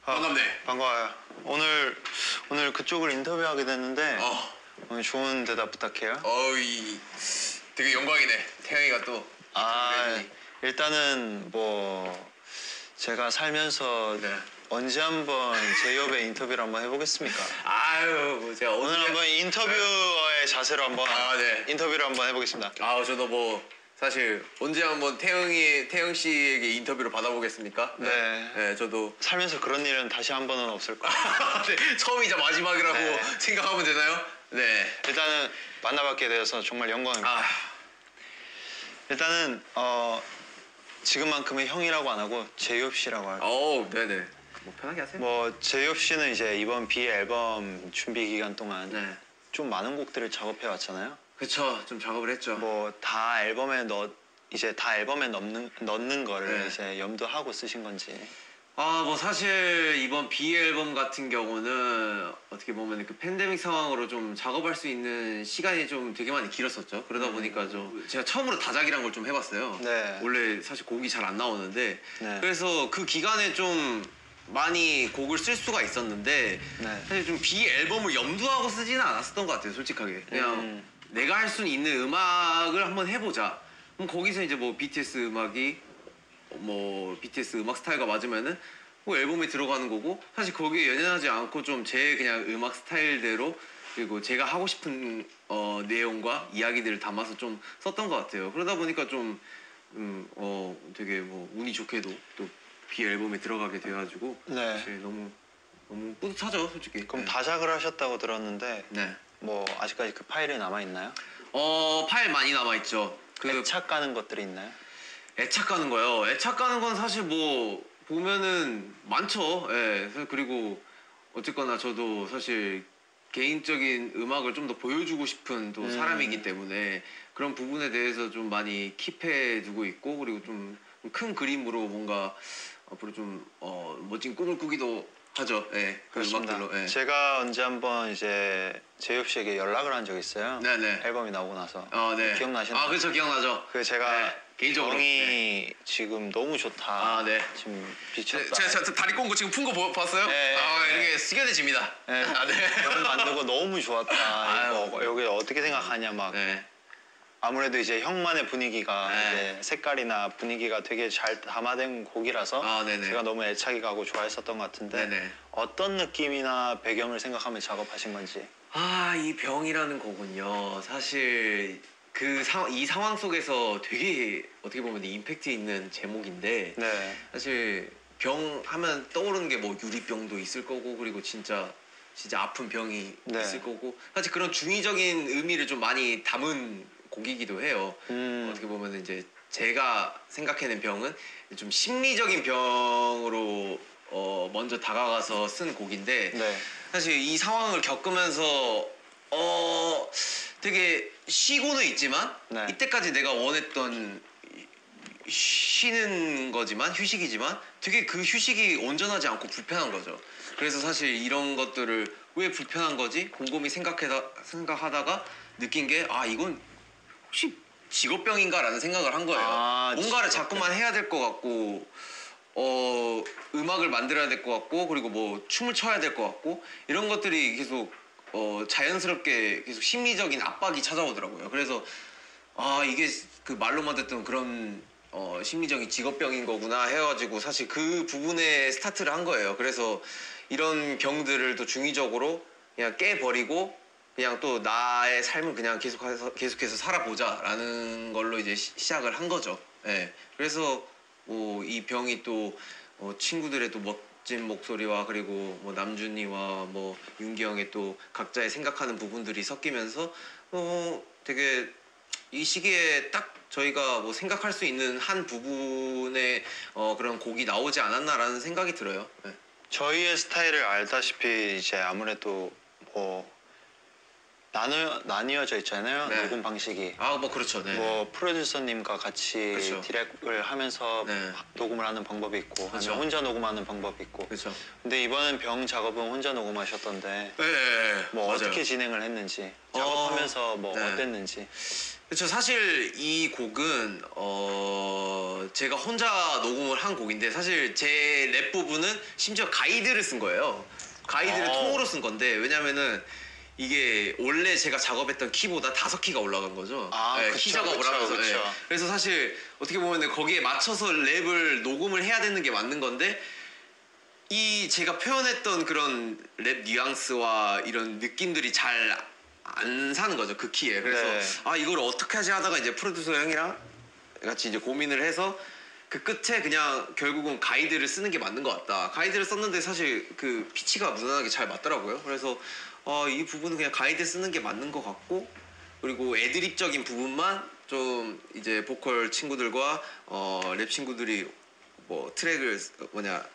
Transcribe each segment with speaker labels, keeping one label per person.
Speaker 1: 반갑네.
Speaker 2: 반가워요. 오늘 그쪽을 인터뷰하게 됐는데 오늘 좋은 대답 부탁해요.
Speaker 1: 어이, 되게 영광이네. 태영이가 또.
Speaker 2: 일단은 뭐 제가 살면서
Speaker 1: 네.
Speaker 2: 언제 한번 제이홉의 인터뷰를 한번 해보겠습니까?
Speaker 1: 아유, 제가
Speaker 2: 오늘 한번 인터뷰어의 자세로 한번
Speaker 1: 네.
Speaker 2: 인터뷰를 한번 해보겠습니다.
Speaker 1: 저도 뭐 사실 언제 한번 태영 씨에게 인터뷰를 받아보겠습니까?
Speaker 2: 네.
Speaker 1: 저도
Speaker 2: 살면서 그런 일은 다시 한 번은 없을 거예요.
Speaker 1: 네, 처음이자 마지막이라고
Speaker 2: 네.
Speaker 1: 생각하면 되나요? 네.
Speaker 2: 일단은 만나뵙게 되어서 정말 영광입니다. 일단은 지금만큼은 형이라고 안 하고 제이홉 씨라고 할게요.
Speaker 1: 네네. 뭐 편하게 하세요.
Speaker 2: 뭐 제이홉 씨는 이제 이번 비 앨범 준비 기간 동안
Speaker 1: 네.
Speaker 2: 좀 많은 곡들을 작업해 왔잖아요.
Speaker 1: 그쵸. 좀 작업을 했죠.
Speaker 2: 뭐 다 앨범에 넣는 거를
Speaker 1: 네.
Speaker 2: 이제 염두하고 쓰신 건지.
Speaker 1: 뭐 사실 이번 비 앨범 같은 경우는 어떻게 보면 그 팬데믹 상황으로 좀 작업할 수 있는 시간이 좀 되게 많이 길었었죠. 그러다 보니까 좀 제가 처음으로 다작이란 걸 좀 해봤어요.
Speaker 2: 네.
Speaker 1: 원래 사실 곡이 잘 안 나오는데
Speaker 2: 네.
Speaker 1: 그래서 그 기간에 좀 많이 곡을 쓸 수가 있었는데
Speaker 2: 네.
Speaker 1: 사실 좀 비 앨범을 염두하고 쓰지는 않았었던 것 같아요. 솔직하게 그냥 내가 할 수 있는 음악을 한번 해보자. 그럼 거기서 이제 뭐 BTS 음악이 뭐 BTS 음악 스타일과 맞으면은 뭐 앨범에 들어가는 거고 사실 거기에 연연하지 않고 좀 제 그냥 음악 스타일대로 그리고 제가 하고 싶은 내용과 이야기들을 담아서 좀 썼던 것 같아요. 그러다 보니까 좀 되게 뭐 운이 좋게도 또 비 앨범에 들어가게 돼가지고
Speaker 2: 네.
Speaker 1: 사실 너무 뿌듯하죠, 솔직히.
Speaker 2: 그럼
Speaker 1: 네.
Speaker 2: 다작을 하셨다고 들었는데
Speaker 1: 네.
Speaker 2: 뭐 아직까지 그 파일이 남아 있나요?
Speaker 1: 파일 많이 남아 있죠.
Speaker 2: 애착 가는 것들이 있나요?
Speaker 1: 애착 가는 거요. 애착 가는 건 사실 뭐 보면은 많죠. 예. 그리고 어쨌거나 저도 사실 개인적인 음악을 좀 더 보여주고 싶은 또 사람이기 때문에 그런 부분에 대해서 좀 많이 킵해 두고 있고 그리고 좀 큰 그림으로 뭔가 앞으로 좀 멋진 꿈을 꾸기도 하죠. 예. 그
Speaker 2: 그렇습니다.
Speaker 1: 음악들로. 예.
Speaker 2: 제가 언제 한번 이제 제이홉 씨에게 연락을 한 적이 있어요.
Speaker 1: 네네.
Speaker 2: 앨범이 나오고 나서.
Speaker 1: 네.
Speaker 2: 기억나시나요?
Speaker 1: 그렇죠. 기억나죠.
Speaker 2: 그 제가
Speaker 1: 네. 개인적으로.
Speaker 2: 병이 지금 너무 좋다.
Speaker 1: 네.
Speaker 2: 지금 미쳤다.
Speaker 1: 제가 다리 꼰 거 지금 푼 거 봤어요?
Speaker 2: 네.
Speaker 1: 이렇게 숙연해집니다.
Speaker 2: 네.
Speaker 1: 네.
Speaker 2: 병 만들고 너무 좋았다. 이거 여기 어떻게 생각하냐 막.
Speaker 1: 네.
Speaker 2: 아무래도 이제 형만의 분위기가
Speaker 1: 네.
Speaker 2: 이제 색깔이나 분위기가 되게 잘 담아된 곡이라서
Speaker 1: 네네.
Speaker 2: 제가 너무 애착이 가고 좋아했었던 것 같은데
Speaker 1: 네네.
Speaker 2: 어떤 느낌이나 배경을 생각하며 작업하신 건지.
Speaker 1: 이 병이라는 곡은요. 사실 이 상황 속에서 되게 어떻게 보면 임팩트 있는 제목인데
Speaker 2: 네.
Speaker 1: 사실 병 하면 떠오르는 게 뭐 유리병도 있을 거고 그리고 진짜 아픈 병이
Speaker 2: 네.
Speaker 1: 있을 거고 사실 그런 중의적인 의미를 좀 많이 담은 곡이기도 해요. 어떻게 보면 이제 제가 생각해낸 병은 좀 심리적인 병으로 먼저 다가가서 쓴 곡인데
Speaker 2: 네.
Speaker 1: 사실 이 상황을 겪으면서 되게 쉬고는 있지만
Speaker 2: 네.
Speaker 1: 이때까지 내가 원했던 쉬는 거지만 휴식이지만 되게 그 휴식이 온전하지 않고 불편한 거죠. 그래서 사실 이런 것들을 왜 불편한 거지 곰곰이 생각하다가 느낀 게 이건 혹시 직업병인가라는 생각을 한 거예요. 뭔가를 자꾸만 해야 될 것 같고 음악을 만들어야 될 것 같고 그리고 뭐 춤을 춰야 될 것 같고 이런 것들이 계속 자연스럽게 계속 심리적인 압박이 찾아오더라고요. 그래서 이게 그 말로만 듣던 그런 심리적인 직업병인 거구나 해가지고 사실 그 부분에 스타트를 한 거예요. 그래서 이런 병들을 또 중의적으로 그냥 깨버리고 그냥 또 나의 삶을 그냥 계속해서 살아보자라는 걸로 이제 시작을 한 거죠. 예. 그래서 뭐 이 병이 또 친구들의 또 멋진 목소리와 그리고 뭐 남준이와 뭐 윤기 형의 또 각자의 생각하는 부분들이 섞이면서 되게 이 시기에 딱 저희가 뭐 생각할 수 있는 한 부분의 그런 곡이 나오지 않았나라는 생각이 들어요. 예.
Speaker 2: 저희의 스타일을 알다시피 이제 아무래도 뭐 나뉘어져 있잖아요.
Speaker 1: 네.
Speaker 2: 녹음 방식이.
Speaker 1: 아, 뭐 그렇죠. 네.
Speaker 2: 뭐 프로듀서님과 같이
Speaker 1: 그렇죠.
Speaker 2: 디렉을 하면서
Speaker 1: 네.
Speaker 2: 녹음을 하는 방법이 있고
Speaker 1: 그렇죠.
Speaker 2: 아니면 혼자 녹음하는 방법이 있고.
Speaker 1: 그렇죠.
Speaker 2: 근데 이번엔 병 작업은 혼자 녹음하셨던데
Speaker 1: 네.
Speaker 2: 뭐
Speaker 1: 맞아요.
Speaker 2: 어떻게 진행을 했는지 작업하면서 뭐
Speaker 1: 네.
Speaker 2: 어땠는지.
Speaker 1: 그렇죠. 사실 이 곡은 제가 혼자 녹음을 한 곡인데 사실 제 랩 부분은 심지어 가이드를 쓴 거예요. 가이드를 통으로 쓴 건데 왜냐면은 이게 원래 제가 작업했던 키보다 5키가 올라간 거죠.
Speaker 2: 그쵸,
Speaker 1: 키 작업을
Speaker 2: 그쵸,
Speaker 1: 하면서.
Speaker 2: 그쵸.
Speaker 1: 예. 그래서 사실 어떻게 보면 거기에 맞춰서 랩을 녹음을 해야 되는 게 맞는 건데 이 제가 표현했던 그런 랩 뉘앙스와 이런 느낌들이 잘 안 사는 거죠, 그 키에. 그래서
Speaker 2: 네.
Speaker 1: 아 이걸 어떻게 하지 하다가 이제 프로듀서 형이랑 같이 이제 고민을 해서 그 끝에 그냥 결국은 가이드를 쓰는 게 맞는 것 같다. 가이드를 썼는데 사실 그 피치가 무난하게 잘 맞더라고요. 그래서 이 부분은 그냥 가이드 쓰는 게 맞는 것 같고, 그리고 애드립적인 부분만 좀 이제 보컬 친구들과 랩 친구들이 뭐 트랙을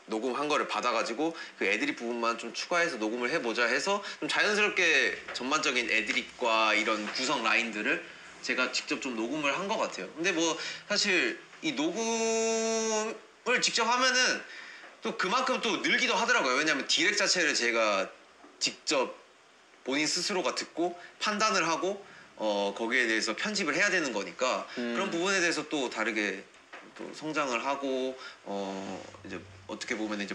Speaker 1: 녹음한 거를 받아가지고 그 애드립 부분만 좀 추가해서 녹음을 해보자 해서 좀 자연스럽게 전반적인 애드립과 이런 구성 라인들을 제가 직접 좀 녹음을 한 것 같아요. 근데 뭐 사실 이 녹음을 직접 하면은 또 그만큼 또 늘기도 하더라고요. 왜냐면 디렉 자체를 제가 직접 본인 스스로가 듣고 판단을 하고 거기에 대해서 편집을 해야 되는 거니까 그런 부분에 대해서 또 다르게 또 성장을 하고 이제 어떻게 보면 이제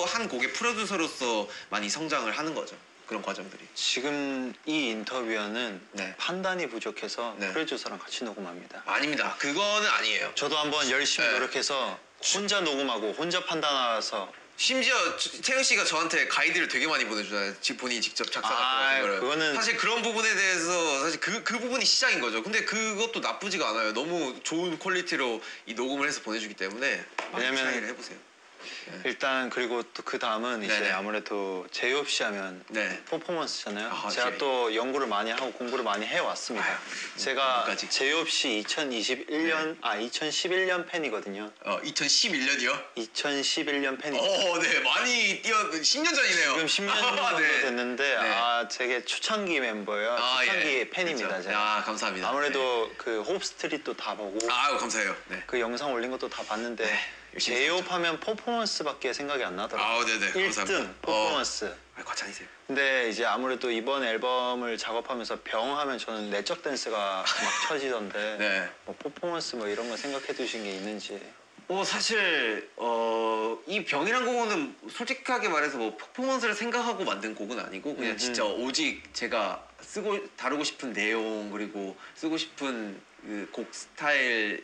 Speaker 1: 한 곡의 프로듀서로서 많이 성장을 하는 거죠. 그런 과정들이.
Speaker 2: 지금 이 인터뷰는
Speaker 1: 네.
Speaker 2: 판단이 부족해서
Speaker 1: 네.
Speaker 2: 프로듀서랑 같이 녹음합니다.
Speaker 1: 아닙니다. 그거는 아니에요.
Speaker 2: 저도 한번 열심히
Speaker 1: 네.
Speaker 2: 노력해서 혼자 녹음하고 혼자 판단해서
Speaker 1: 심지어 태영 씨가 저한테 가이드를 되게 많이 보내주잖아요. 본인이 직접 작사한 거를.
Speaker 2: 그거는
Speaker 1: 사실 그런 부분에 대해서 사실 그 부분이 시작인 거죠. 근데 그것도 나쁘지가 않아요. 너무 좋은 퀄리티로 이 녹음을 해서 보내주기 때문에
Speaker 2: 왜냐면
Speaker 1: 트라이를 해보세요.
Speaker 2: 일단 그리고 또 그 다음은 이제
Speaker 1: 네네.
Speaker 2: 아무래도 제이홉 씨 하면
Speaker 1: 네.
Speaker 2: 퍼포먼스잖아요.
Speaker 1: 아,
Speaker 2: 제가
Speaker 1: 제이.
Speaker 2: 또 연구를 많이 하고 공부를 많이 해왔습니다.
Speaker 1: 아유,
Speaker 2: 제가
Speaker 1: 여기까지.
Speaker 2: 제이홉 씨 2011년 팬이거든요.
Speaker 1: 2011년이요?
Speaker 2: 2011년 팬이.
Speaker 1: 네. 많이 10년 전이네요.
Speaker 2: 지금 10년 정도
Speaker 1: 네.
Speaker 2: 됐는데
Speaker 1: 네.
Speaker 2: 되게 초창기 멤버예요. 초창기
Speaker 1: 예.
Speaker 2: 팬입니다.
Speaker 1: 그렇죠.
Speaker 2: 제가.
Speaker 1: 감사합니다.
Speaker 2: 아무래도 그 홉스트릿도 다 보고
Speaker 1: 아유, 감사해요. 네.
Speaker 2: 그 영상 올린 것도 다 봤는데
Speaker 1: 열심히
Speaker 2: 제이홉 하면 퍼포먼스밖에 생각이 안 나더라고요.
Speaker 1: 네네.
Speaker 2: 1등
Speaker 1: 감사합니다.
Speaker 2: 퍼포먼스.
Speaker 1: 과찬이세요.
Speaker 2: 근데 이제 아무래도 이번 앨범을 작업하면서 병 하면 저는 내적 댄스가 막 쳐지던데
Speaker 1: 네.
Speaker 2: 뭐 퍼포먼스 뭐 이런 거 생각해 두신 게 있는지.
Speaker 1: 사실 이 병이란 곡은 솔직하게 말해서 뭐 퍼포먼스를 생각하고 만든 곡은 아니고 그냥 진짜 오직 제가 다루고 싶은 내용 그리고 쓰고 싶은 그 곡 스타일을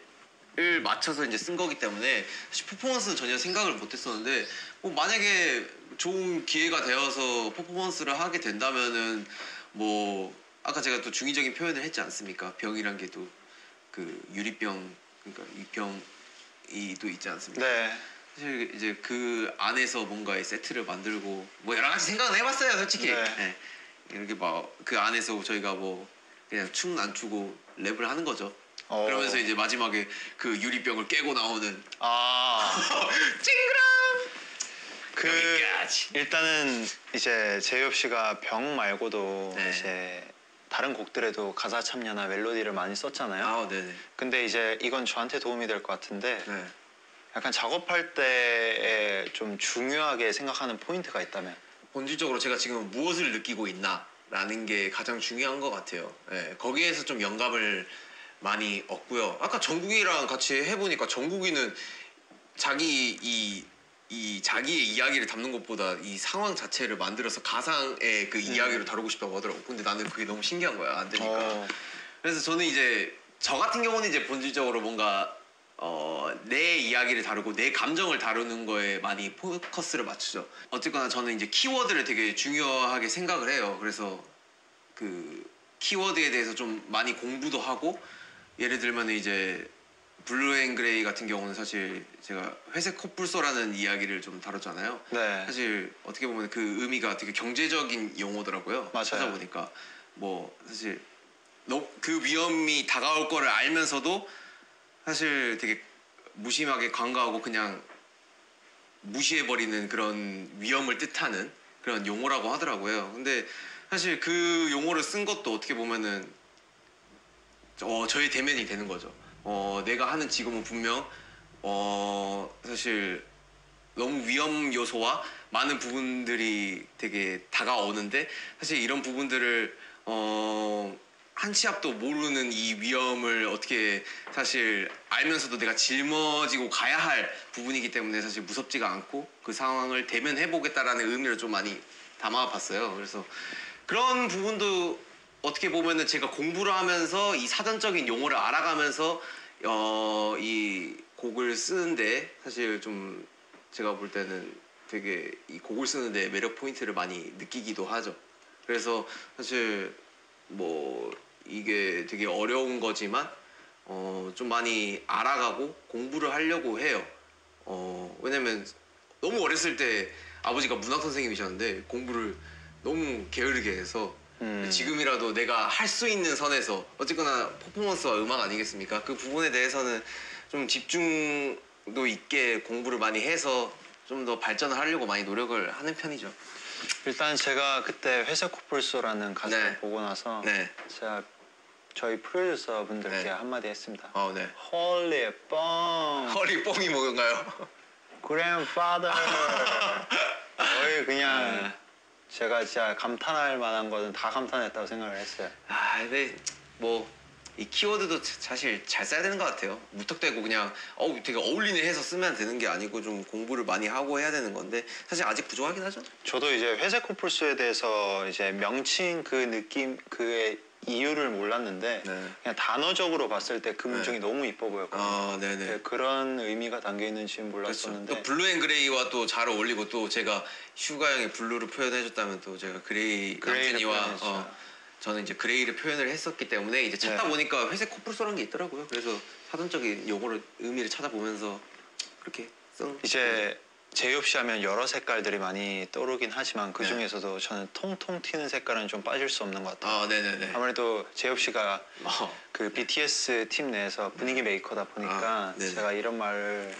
Speaker 1: 맞춰서 이제 쓴 거기 때문에 사실 퍼포먼스는 전혀 생각을 못했었는데 뭐 만약에 좋은 기회가 되어서 퍼포먼스를 하게 된다면은 뭐 아까 제가 또 중의적인 표현을 했지 않습니까? 병이란 게 또 그 유리병 그러니까 이 병이 또 있지 않습니까?
Speaker 2: 네.
Speaker 1: 사실 이제 그 안에서 뭔가의 세트를 만들고 뭐 여러 가지 생각은 해봤어요 솔직히.
Speaker 2: 네.
Speaker 1: 네. 이렇게 막 그 안에서 저희가 뭐 그냥 춤 안 추고 랩을 하는 거죠. 그러면서 이제 마지막에 그 유리병을 깨고 나오는 찡그랑 여기까지.
Speaker 2: 일단은 이제 제이홉 씨가 병 말고도
Speaker 1: 네.
Speaker 2: 이제 다른 곡들에도 가사 참여나 멜로디를 많이 썼잖아요.
Speaker 1: 네네.
Speaker 2: 근데 이제 이건 저한테 도움이 될 것 같은데
Speaker 1: 네.
Speaker 2: 약간 작업할 때 좀 중요하게 생각하는 포인트가 있다면.
Speaker 1: 본질적으로 제가 지금 무엇을 느끼고 있나라는 게 가장 중요한 것 같아요. 네, 거기에서 좀 영감을 많이 얻고요. 아까 정국이랑 같이 해보니까 정국이는 자기의 이야기를 담는 것보다 이 상황 자체를 만들어서 가상의 그 이야기를 다루고 싶다고 하더라고. 근데 나는 그게 너무 신기한 거야. 안 되니까. 그래서 저는 이제 저 같은 경우는 이제 본질적으로 뭔가 내 이야기를 다루고 내 감정을 다루는 거에 많이 포커스를 맞추죠. 어쨌거나 저는 이제 키워드를 되게 중요하게 생각을 해요. 그래서 그 키워드에 대해서 좀 많이 공부도 하고 예를 들면 이제 블루 앤 그레이 같은 경우는 사실 제가 회색 콧불소라는 이야기를 좀 다뤘잖아요.
Speaker 2: 네.
Speaker 1: 사실 어떻게 보면 그 의미가 되게 경제적인 용어더라고요.
Speaker 2: 맞아요.
Speaker 1: 찾아보니까 뭐 사실 그 위험이 다가올 거를 알면서도 사실 되게 무심하게 관가하고 그냥 무시해버리는 그런 위험을 뜻하는 그런 용어라고 하더라고요. 근데 사실 그 용어를 쓴 것도 어떻게 보면은 저의 대면이 되는 거죠. 내가 하는 직업은 분명 사실 너무 위험 요소와 많은 부분들이 되게 다가오는데 사실 이런 부분들을 한 치 앞도 모르는 이 위험을 어떻게 사실 알면서도 내가 짊어지고 가야 할 부분이기 때문에 사실 무섭지가 않고 그 상황을 대면해보겠다라는 의미를 좀 많이 담아봤어요. 그래서 그런 부분도 어떻게 보면은 제가 공부를 하면서 이 사전적인 용어를 알아가면서 이 곡을 쓰는데 사실 좀 제가 볼 때는 되게 이 곡을 쓰는데 매력 포인트를 많이 느끼기도 하죠. 그래서 사실 뭐 이게 되게 어려운 거지만 좀 많이 알아가고 공부를 하려고 해요. 왜냐면 너무 어렸을 때 아버지가 문학 선생님이셨는데 공부를 너무 게으르게 해서 지금이라도 내가 할 수 있는 선에서 어쨌거나 퍼포먼스와 음악 아니겠습니까? 그 부분에 대해서는 좀 집중도 있게 공부를 많이 해서 좀 더 발전을 하려고 많이 노력을 하는 편이죠.
Speaker 2: 일단 제가 그때 회색 코뿔소라는 가사를
Speaker 1: 네.
Speaker 2: 보고 나서
Speaker 1: 네.
Speaker 2: 제가 저희 프로듀서 분들께
Speaker 1: 네.
Speaker 2: 한마디 했습니다.
Speaker 1: 네.
Speaker 2: 홀리 뻥
Speaker 1: 허리 뽕이 뭔가요?
Speaker 2: grandfather 거의 그냥
Speaker 1: 네.
Speaker 2: 제가 진짜 감탄할 만한 거는 다 감탄했다고 생각을 했어요.
Speaker 1: 근데 뭐 이 키워드도 사실 잘 써야 되는 것 같아요. 무턱대고 그냥 되게 어울리네 해서 쓰면 되는 게 아니고 좀 공부를 많이 하고 해야 되는 건데 사실 아직 부족하긴 하죠.
Speaker 2: 저도 이제 회색 코뿔소에 대해서 이제 명칭 그 느낌 그의 이유를 몰랐는데
Speaker 1: 네.
Speaker 2: 그냥 단어적으로 봤을 때 그 문장이 너무 이뻐 보였거든요.
Speaker 1: 네네.
Speaker 2: 네, 그런 의미가 담겨 있는지는
Speaker 1: 그렇죠.
Speaker 2: 몰랐었는데
Speaker 1: 또 블루 앤 그레이와 또 잘 어울리고 또 제가 슈가 형이 블루를 표현해줬다면 또 제가
Speaker 2: 그레이를
Speaker 1: 남준이와
Speaker 2: 표현했죠.
Speaker 1: 저는 이제 그레이를 표현을 했었기 때문에 이제 찾다
Speaker 2: 네.
Speaker 1: 보니까 회색 코뿔소라는 게 있더라고요. 그래서 사전적인 용어를 의미를 찾아보면서 그렇게 쓴.
Speaker 2: 이제 제이홉 씨 하면 여러 색깔들이 많이 떠오르긴 하지만 그
Speaker 1: 네.
Speaker 2: 중에서도 저는 통통 튀는 색깔은 좀 빠질 수 없는 것 같아요.
Speaker 1: 네네네.
Speaker 2: 아무래도 제이홉 씨가
Speaker 1: 어.
Speaker 2: 그 BTS 팀 내에서 분위기 메이커다 보니까
Speaker 1: 네네.
Speaker 2: 제가 이런 말을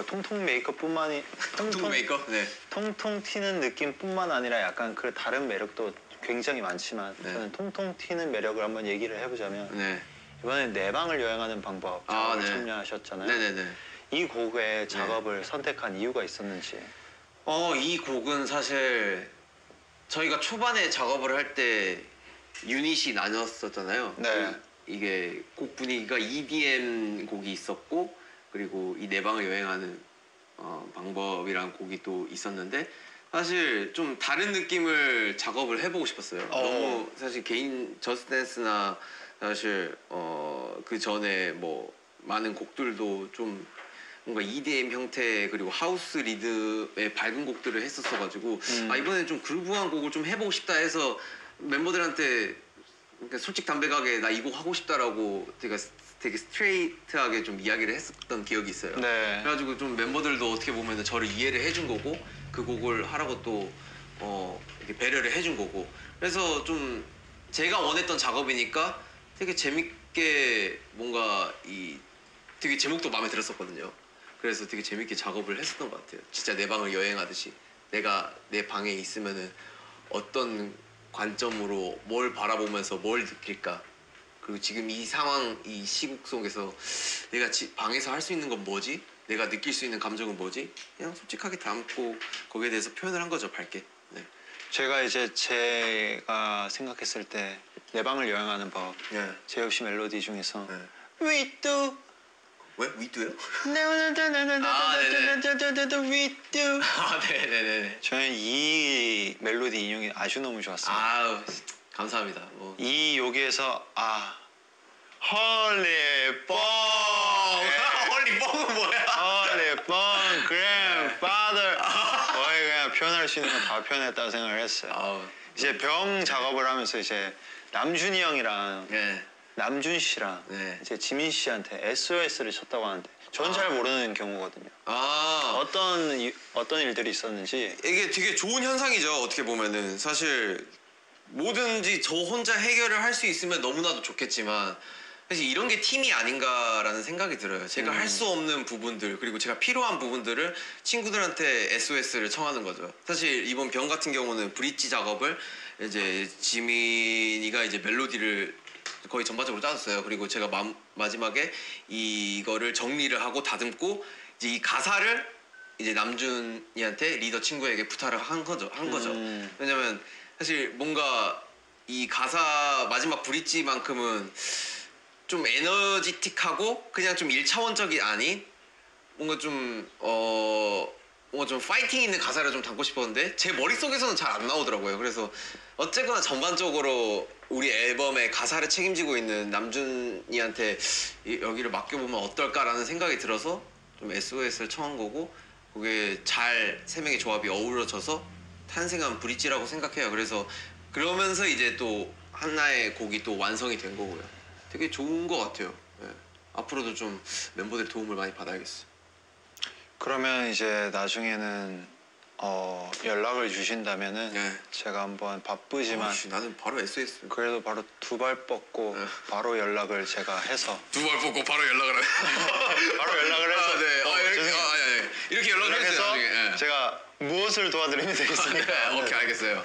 Speaker 2: 통통 메이커뿐만이
Speaker 1: 통통 메이크업? 네.
Speaker 2: 통통 튀는 느낌뿐만 아니라 약간 그 다른 매력도 굉장히 많지만
Speaker 1: 네.
Speaker 2: 저는 통통 튀는 매력을 한번 얘기를 해보자면
Speaker 1: 네.
Speaker 2: 이번에 내 방을 여행하는 방법 작업을
Speaker 1: 네.
Speaker 2: 참여하셨잖아요.
Speaker 1: 네네네.
Speaker 2: 이 곡의 작업을 선택한 이유가 있었는지.
Speaker 1: 이 곡은 사실 저희가 초반에 작업을 할 때 유닛이 나뉘었었잖아요.
Speaker 2: 네.
Speaker 1: 이게 곡 분위기가 EDM 곡이 있었고 그리고 이 내 방을 여행하는 방법이란 곡이 또 있었는데 사실 좀 다른 느낌을 작업을 해보고 싶었어요. 너무 사실 개인 저스트댄스나 사실 그 전에 뭐 많은 곡들도 좀 뭔가 EDM 형태 그리고 하우스 리듬의 밝은 곡들을 했었어가지고 이번에 좀 그루브한 곡을 좀 해보고 싶다 해서 멤버들한테 그러니까 솔직담백하게 나 이 곡 하고 싶다라고 되게 스트레이트하게 좀 이야기를 했었던 기억이 있어요.
Speaker 2: 네.
Speaker 1: 그래가지고 좀 멤버들도 어떻게 보면 저를 이해를 해준 거고 그 곡을 하라고 또 이렇게 배려를 해준 거고 그래서 좀 제가 원했던 작업이니까 되게 재밌게 뭔가 되게 제목도 마음에 들었었거든요. 그래서 되게 재밌게 작업을 했었던 것 같아요. 진짜 내 방을 여행하듯이 내가 내 방에 있으면은 어떤 관점으로 뭘 바라보면서 뭘 느낄까 그리고 지금 이 상황 이 시국 속에서 내가 방에서 할 수 있는 건 뭐지? 내가 느낄 수 있는 감정은 뭐지? 그냥 솔직하게 담고 거기에 대해서 표현을 한 거죠, 밝게. 네.
Speaker 2: 제가 생각했을 때 내 방을 여행하는 법
Speaker 1: 네.
Speaker 2: 제이홉 씨 멜로디 중에서
Speaker 1: 네.
Speaker 2: We do
Speaker 1: 왜? 위도요?
Speaker 2: We do
Speaker 1: 네네네.
Speaker 2: 저는 이 멜로디 인용이 아주 너무 좋았어요.
Speaker 1: 아우, 감사합니다. 뭐.
Speaker 2: 이 여기에서 헐리 뻥
Speaker 1: 헐리 뻥은 뭐야?
Speaker 2: 헐리 뻥 grandfather 거의 그냥 표현할 수 있는 건 다 표현했다고 생각을 했어요.
Speaker 1: 아우,
Speaker 2: 이제 병 작업을 하면서 이제 남준이 형이랑
Speaker 1: 네.
Speaker 2: 남준 씨랑
Speaker 1: 네.
Speaker 2: 이제 지민 씨한테 SOS를 쳤다고 하는데 전 잘 모르는 경우거든요. 어떤 일들이 있었는지.
Speaker 1: 이게 되게 좋은 현상이죠. 어떻게 보면은 사실 뭐든지 저 혼자 해결을 할 수 있으면 너무나도 좋겠지만 사실 이런 게 팀이 아닌가라는 생각이 들어요. 제가 할 수 없는 부분들 그리고 제가 필요한 부분들을 친구들한테 SOS를 청하는 거죠. 사실 이번 병 같은 경우는 브릿지 작업을 이제 지민이가 이제 멜로디를 거의 전반적으로 짜줬어요. 그리고 제가 마지막에 이거를 정리를 하고 다듬고 이제 이 가사를 이제 남준이한테 리더 친구에게 부탁을 한 거죠. 왜냐면 사실 뭔가 이 가사 마지막 브릿지만큼은 좀 에너지틱하고 그냥 좀 1차원적이 아닌 뭔가 좀 뭔가 좀 파이팅 있는 가사를 좀 담고 싶었는데 제 머릿속에서는 잘 안 나오더라고요. 그래서 어쨌거나 전반적으로 우리 앨범의 가사를 책임지고 있는 남준이한테 여기를 맡겨보면 어떨까라는 생각이 들어서 좀 SOS를 청한 거고 그게 잘 세 명의 조합이 어우러져서 탄생한 브릿지라고 생각해요. 그래서 그러면서 이제 또 하나의 곡이 또 완성이 된 거고요. 되게 좋은 것 같아요. 예. 앞으로도 좀 멤버들의 도움을 많이 받아야겠어요.
Speaker 2: 그러면 이제 나중에는 연락을 주신다면은
Speaker 1: 네.
Speaker 2: 제가 한번 바쁘지만
Speaker 1: 나는 바로 SOS.
Speaker 2: 그래도 바로 두 발 뻗고
Speaker 1: 네.
Speaker 2: 바로 연락을 제가 해서
Speaker 1: 두 발 뽑고 바로 연락을 해.
Speaker 2: 바로 연락을 해서
Speaker 1: 네. 이렇게 연락을 했어요.
Speaker 2: 해서
Speaker 1: 나중에. 예.
Speaker 2: 제가 무엇을 도와드리면 되겠습니까?
Speaker 1: 네, 오케이 알겠어요.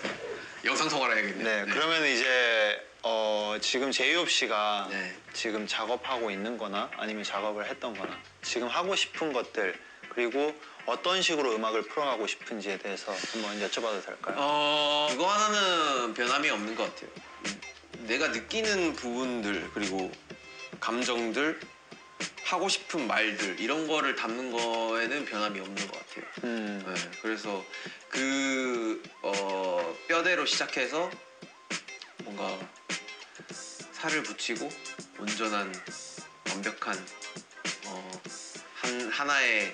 Speaker 1: 영상 통화를 해야겠네.
Speaker 2: 네, 그러면 이제 지금 제이홉 씨가
Speaker 1: 네.
Speaker 2: 지금 작업하고 있는 거나 아니면 작업을 했던 거나 지금 하고 싶은 것들 그리고 어떤 식으로 음악을 풀어가고 싶은지에 대해서 한번 여쭤봐도 될까요?
Speaker 1: 이거 하나는 변함이 없는 것 같아요. 내가 느끼는 부분들 그리고 감정들 하고 싶은 말들 이런 거를 담는 거에는 변함이 없는 것 같아요. 네, 그래서 그 뼈대로 시작해서 뭔가 살을 붙이고 온전한 완벽한 하나의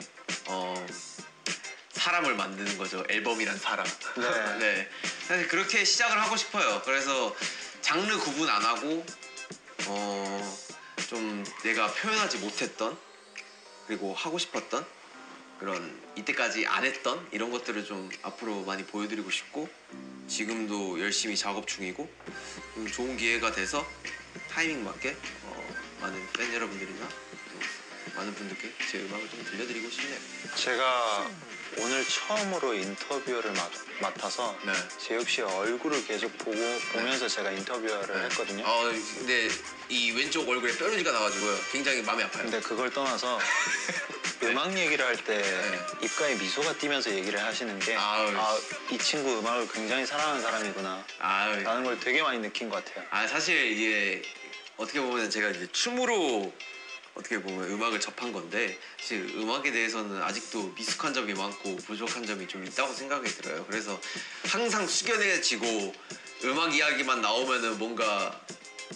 Speaker 1: 사람을 만드는 거죠. 앨범이란 사람.
Speaker 2: 네.
Speaker 1: 네. 사실 그렇게 시작을 하고 싶어요. 그래서 장르 구분 안 하고 좀 내가 표현하지 못했던 그리고 하고 싶었던 그런 이때까지 안 했던 이런 것들을 좀 앞으로 많이 보여드리고 싶고 지금도 열심히 작업 중이고 좋은 기회가 돼서 타이밍 맞게 많은 팬 여러분들이나 또 많은 분들께 제 음악을 좀 들려드리고 싶네요.
Speaker 2: 제가 오늘 처음으로 인터뷰를 맡아서
Speaker 1: 네.
Speaker 2: 제이홉 씨의 얼굴을 계속 보면서 제가 인터뷰를 했거든요.
Speaker 1: 근데 이 왼쪽 얼굴에 뾰루지가 나가지고요. 굉장히 마음이 아파요.
Speaker 2: 근데 그걸 떠나서 음악 얘기를 할 때
Speaker 1: 네.
Speaker 2: 입가에 미소가 띄면서 얘기를 하시는 게 이 친구 음악을 굉장히 사랑하는 사람이구나 라는 걸 되게 많이 느낀 것 같아요.
Speaker 1: 사실 이게 어떻게 보면 제가 이제 춤으로 어떻게 보면 음악을 접한 건데 사실 음악에 대해서는 아직도 미숙한 점이 많고 부족한 점이 좀 있다고 생각이 들어요. 그래서 항상 숙연해지고 음악 이야기만 나오면은 뭔가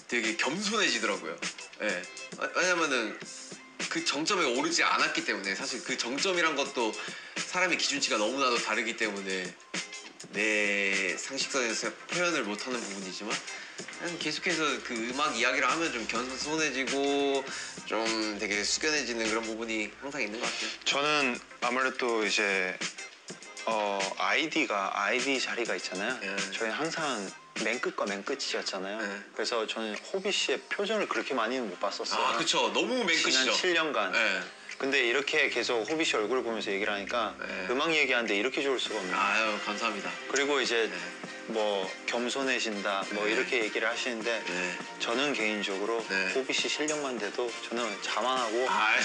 Speaker 1: 되게 겸손해지더라고요. 예. 왜냐면은 그 정점에 오르지 않았기 때문에 사실 그 정점이란 것도 사람의 기준치가 너무나도 다르기 때문에 내 상식선에서 표현을 못하는 부분이지만 그냥 계속해서 그 음악 이야기를 하면 좀 겸손해지고 좀 되게 숙연해지는 그런 부분이 항상 있는 것 같아요.
Speaker 2: 저는 아무래도 이제 아이디 자리가 있잖아요.
Speaker 1: 네.
Speaker 2: 저희 항상 맨 끝과 맨 끝이었잖아요.
Speaker 1: 네.
Speaker 2: 그래서 저는 호비 씨의 표정을 그렇게 많이는 못 봤었어요.
Speaker 1: 그쵸. 너무 맨
Speaker 2: 지난
Speaker 1: 끝이죠.
Speaker 2: 7년간.
Speaker 1: 네.
Speaker 2: 근데 이렇게 계속 호비 씨 얼굴 보면서 얘기를 하니까
Speaker 1: 네.
Speaker 2: 음악 얘기하는데 이렇게 좋을 수가 없네요.
Speaker 1: 아유 감사합니다.
Speaker 2: 그리고 이제
Speaker 1: 네.
Speaker 2: 뭐 겸손해진다 뭐
Speaker 1: 네.
Speaker 2: 이렇게 얘기를 하시는데
Speaker 1: 네.
Speaker 2: 저는 개인적으로
Speaker 1: 네.
Speaker 2: 호비 씨 실력만 돼도 저는 자만하고
Speaker 1: 아,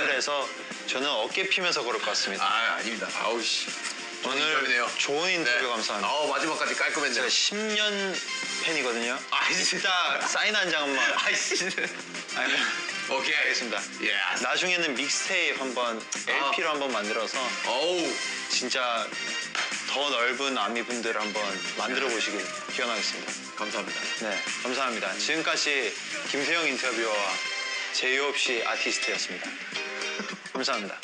Speaker 2: 그래서 저는 어깨 피면서 걸을 것 같습니다.
Speaker 1: 아닙니다. 아우씨.
Speaker 2: 오늘
Speaker 1: 인터뷰네요.
Speaker 2: 좋은 인터뷰
Speaker 1: 네.
Speaker 2: 감사합니다.
Speaker 1: 마지막까지 깔끔했네요.
Speaker 2: 제가 10년 팬이거든요. 진짜 사인 한 장만.
Speaker 1: 오케이.
Speaker 2: 알겠습니다.
Speaker 1: 예.
Speaker 2: 나중에는 믹스테이프 한번 LP로 한번 만들어서
Speaker 1: 어우.
Speaker 2: 진짜 더 넓은 아미분들 한번 만들어 보시길 기원하겠습니다.
Speaker 1: 감사합니다.
Speaker 2: 네, 감사합니다. 지금까지 김세영 인터뷰어와 제이홉 씨 아티스트였습니다. 감사합니다.